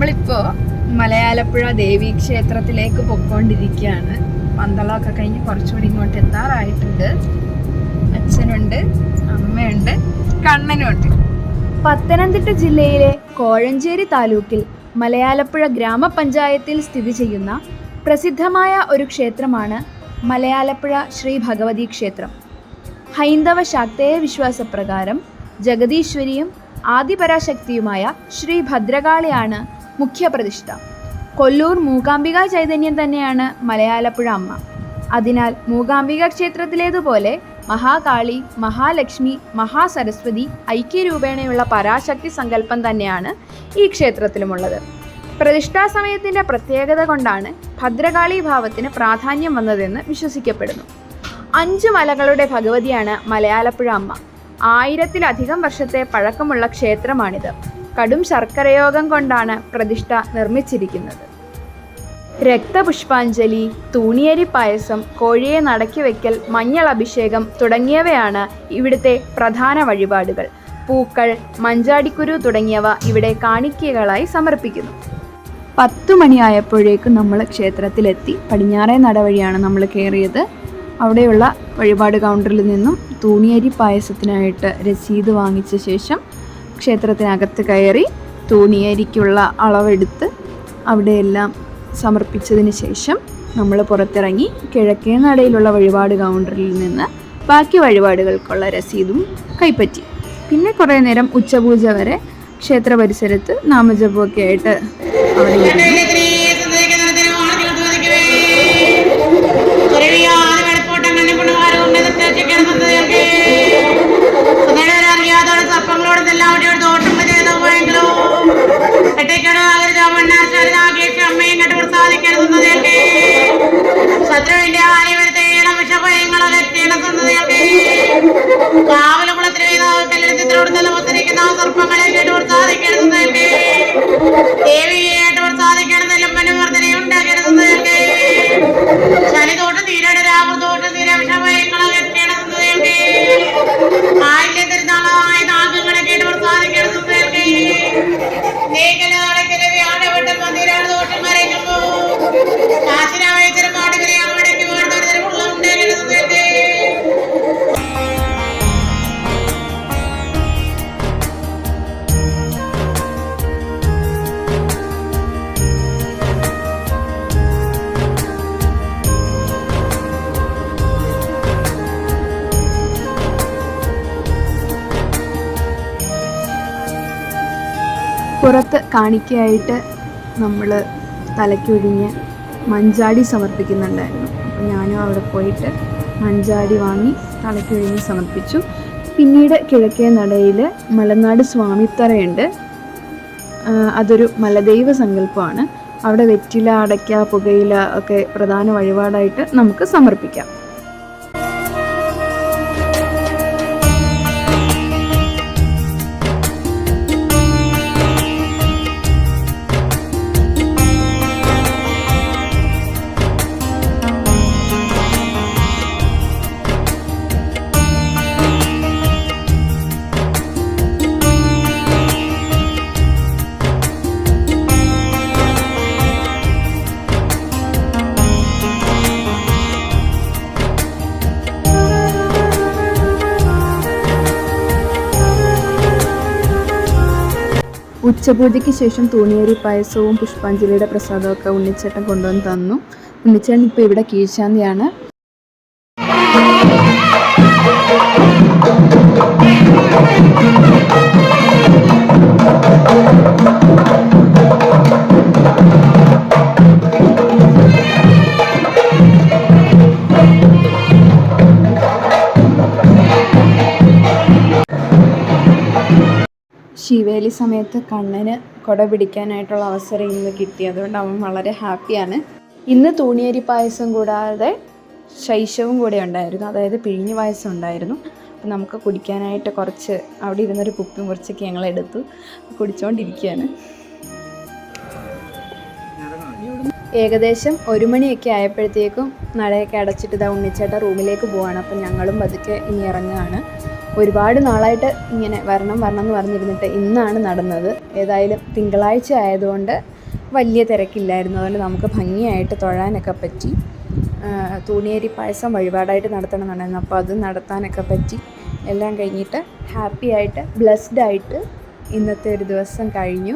നമ്മളിപ്പോൾ മലയാലപ്പുഴ ദേവീക്ഷേത്രത്തിലേക്ക് പൊയ്ക്കൊണ്ടിരിക്കുകയാണ്. പന്തളമൊക്കെ കഴിഞ്ഞ് കുറച്ചുകൂടി ഇങ്ങോട്ട് എത്താറായിട്ടുണ്ട്. അച്ഛനുണ്ട്, അമ്മയുണ്ട്, കണ്ണനുണ്ട്. പത്തനംതിട്ട ജില്ലയിലെ കോഴഞ്ചേരി താലൂക്കിൽ മലയാലപ്പുഴ ഗ്രാമപഞ്ചായത്തിൽ സ്ഥിതി ചെയ്യുന്ന പ്രസിദ്ധമായ ഒരു ക്ഷേത്രമാണ് മലയാലപ്പുഴ ശ്രീ ഭഗവതി ക്ഷേത്രം. ഹൈന്ദവ ശാക്തേയ വിശ്വാസപ്രകാരം ജഗദീശ്വരിയും ആദിപരാശക്തിയുമായ ശ്രീ ഭദ്രകാളിയാണ് മുഖ്യപ്രതിഷ്ഠ. കൊല്ലൂർ മൂകാംബിക ചൈതന്യം തന്നെയാണ് മലയാലപ്പുഴ അമ്മ. അതിനാൽ മൂകാംബിക ക്ഷേത്രത്തിലേതുപോലെ മഹാകാളി, മഹാലക്ഷ്മി, മഹാസരസ്വതി ഐക്യരൂപേണയുള്ള പരാശക്തി സങ്കല്പം തന്നെയാണ് ഈ ക്ഷേത്രത്തിലുമുള്ളത്. പ്രതിഷ്ഠാസമയത്തിൻ്റെ പ്രത്യേകത കൊണ്ടാണ് ഭദ്രകാളി ഭാവത്തിന് പ്രാധാന്യം വന്നതെന്ന് വിശ്വസിക്കപ്പെടുന്നു. 5 മലകളുടെ ഭഗവതിയാണ് മലയാലപ്പുഴ അമ്മ. 1000-ലധികം വർഷത്തെ പഴക്കമുള്ള ക്ഷേത്രമാണിത്. കടും ശർക്കരയോഗം കൊണ്ടാണ് പ്രതിഷ്ഠ നിർമ്മിച്ചിരിക്കുന്നത്. രക്തപുഷ്പാഞ്ജലി, തൂണിയരി പായസം, കോഴിയെ നടക്കി വയ്ക്കൽ, മഞ്ഞൾ അഭിഷേകം തുടങ്ങിയവയാണ് ഇവിടുത്തെ പ്രധാന വഴിപാടുകൾ. പൂക്കൾ, മഞ്ചാടിക്കുരു തുടങ്ങിയവ ഇവിടെ കാണിക്കകളായി സമർപ്പിക്കുന്നു. 10 മണിയായപ്പോഴേക്കും നമ്മൾ ക്ഷേത്രത്തിലെത്തി. പടിഞ്ഞാറേ നട വഴിയാണ് നമ്മൾ കയറിയത്. അവിടെയുള്ള വഴിപാട് കൗണ്ടറിൽ നിന്നും തൂണിയരി പായസത്തിനായിട്ട് രസീത് വാങ്ങിച്ച ശേഷം ക്ഷേത്രത്തിനകത്ത് കയറി തൂണിയരിക്കുള്ള അളവെടുത്ത് അവിടെയെല്ലാം സമർപ്പിച്ചതിന് ശേഷം നമ്മൾ പുറത്തിറങ്ങി കിഴക്കേ നടയിലുള്ള വഴിപാട് കൗണ്ടറിൽ നിന്ന് ബാക്കി വഴിപാടുകൾക്കുള്ള രസീതും കൈപ്പറ്റി. പിന്നെ കുറേ നേരം ഉച്ചപൂജ വരെ ക്ഷേത്ര പരിസരത്ത് നാമജപമൊക്കെ ആയിട്ട് അവിടെ പുറത്ത് കാണിക്കയായിട്ട് നമ്മൾ തലയ്ക്കൊഴിഞ്ഞ് മഞ്ചാടി സമർപ്പിക്കുന്നുണ്ടായിരുന്നു. അപ്പോൾ ഞാനും അവിടെ പോയിട്ട് മഞ്ചാടി വാങ്ങി തലയ്ക്കൊഴിഞ്ഞ് സമർപ്പിച്ചു. പിന്നീട് കിഴക്കേ നടയിൽ മലനാട് സ്വാമിത്തറയുണ്ട്. അതൊരു മലദൈവ സങ്കല്പമാണ്. അവിടെ വെറ്റില, അടയ്ക്ക, പുകയില ഒക്കെ പ്രധാന വഴിപാടായിട്ട് നമുക്ക് സമർപ്പിക്കാം. ഉച്ചപൂജയ്ക്ക് ശേഷം തൂണിയരി പായസവും പുഷ്പാഞ്ജലിയുടെ പ്രസാദമൊക്കെ ഉണ്ണിച്ചേട്ടൻ കൊണ്ടുവന്ന് തന്നു. ഉണ്ണിച്ചേട്ടൻ ഇപ്പോൾ ഇവിടെ കീഴ്ശാന്തിയാണ്. ശിവേലി സമയത്ത് കണ്ണന് കുട പിടിക്കാനായിട്ടുള്ള അവസരം ഇന്ന് കിട്ടി. അതുകൊണ്ട് അവൻ വളരെ ഹാപ്പിയാണ്. ഇന്ന് തൂണിയരി പായസം കൂടാതെ ശൈശവും കൂടെ ഉണ്ടായിരുന്നു, അതായത് പിഴിഞ്ഞ പായസം ഉണ്ടായിരുന്നു. അപ്പം നമുക്ക് കുടിക്കാനായിട്ട് കുറച്ച് അവിടെ ഇരുന്നൊരു കുപ്പിയും കുറച്ചൊക്കെ ഞങ്ങൾ എടുത്തു കുടിച്ചുകൊണ്ടിരിക്കുകയാണ്. ഏകദേശം 1 മണിയൊക്കെ ആയപ്പോഴത്തേക്കും നടയൊക്കെ അടച്ചിട്ട് ഇതാ ഉണ്ണിച്ചേട്ട റൂമിലേക്ക് പോവാണ്. അപ്പം ഞങ്ങളും പതുക്കെ ഇനി ഇറങ്ങുകയാണ്. ഒരുപാട് നാളായിട്ട് ഇങ്ങനെ വരണം എന്ന് പറഞ്ഞിരുന്നിട്ട് ഇന്നാണ് നടന്നത്. ഏതായാലും തിങ്കളാഴ്ച ആയതുകൊണ്ട് വലിയ തിരക്കില്ലായിരുന്നു. അതുകൊണ്ട് നമുക്ക് ഭംഗിയായിട്ട് തൊഴാനൊക്കെ പറ്റി. തൂണിയേരി പായസം വഴിപാടായിട്ട് നടത്തണമെന്നുണ്ടായിരുന്നു. അപ്പോൾ അത് നടത്താനൊക്കെ പറ്റി. എല്ലാം കഴിഞ്ഞിട്ട് ഹാപ്പി ആയിട്ട് ബ്ലെസ്ഡ് ആയിട്ട് ഇന്നത്തെ ഒരു ദിവസം കഴിഞ്ഞു.